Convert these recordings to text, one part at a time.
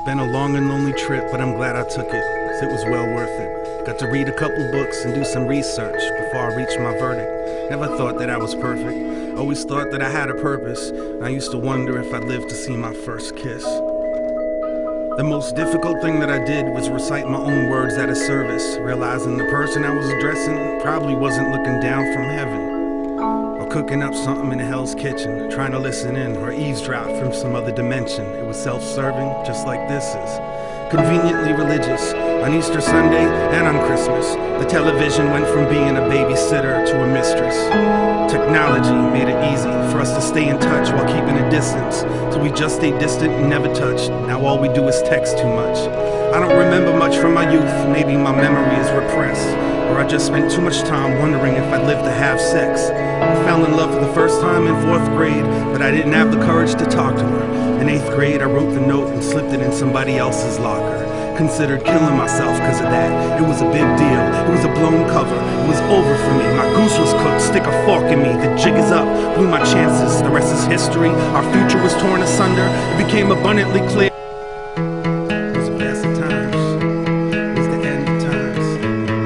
been a long and lonely trip, but I'm glad I took it, 'cause it was well worth it. Got to read a couple books and do some research before I reached my verdict. Never thought that I was perfect, always thought that I had a purpose. I used to wonder if I'd live to see my first kiss. The most difficult thing that I did was recite my own words at a service, realizing the person I was addressing probably wasn't looking down from heaven, or cooking up something in Hell's Kitchen, trying to listen in or eavesdrop from some other dimension. It was self-serving, just like this is. Conveniently religious, on Easter Sunday and on Christmas, the television went from being a babysitter to a mistress. Technology made it easy for us to stay in touch while keeping a distance, so we just stayed distant and never touched. Now all we do is text too much. I don't remember much from my youth, maybe my memory is repressed, or I just spent too much time wondering if I'd live to have sex. I fell in love for the first time in 4th grade, but I didn't have the courage to talk to her. In 8th grade, I wrote the note and slipped it in somebody else's locker. Considered killing myself because of that. It was a big deal, it was a blown cover, it was over for me. My goose was cooked, stick a fork in me. The jig is up, blew my chances, the rest is history. Our future was torn asunder, it became abundantly clear. It was the best of times, it was the end of times.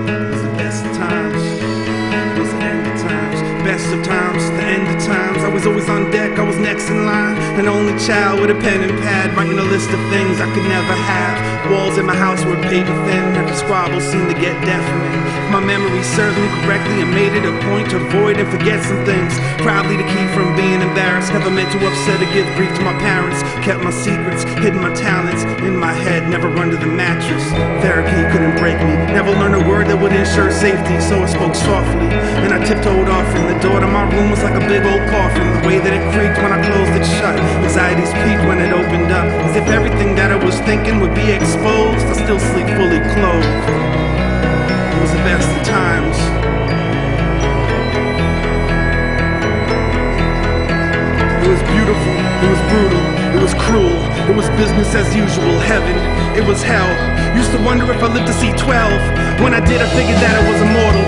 It was the best of times, it was the end of times. Best of times, the end of times. I was always on deck, I was next in line. An only child with a pen and pad, writing a list of things I could never have. Walls in my house were paper thin, every squabble seemed to get deafening. My memory served me correctly and made it a point to avoid and forget some things, proudly to keep from being embarrassed. Never meant to upset or give grief to my parents. Kept my secrets, hidden my talents in my head, never run to the mattress. Therapy couldn't break me, never learned a word that would ensure safety, so I spoke softly. And I tiptoed off, and the door to my room was like a big old coffin. The way that it creaked when I closed it shut, anxieties peaked when it opened up, as if everything that I was thinking would be exposed. I still sleep fully clothed. It was the best of times. It was beautiful, it was brutal, it was cruel, it was business as usual, heaven, it was hell. Used to wonder if I lived to see 12. When I did, I figured that I was immortal.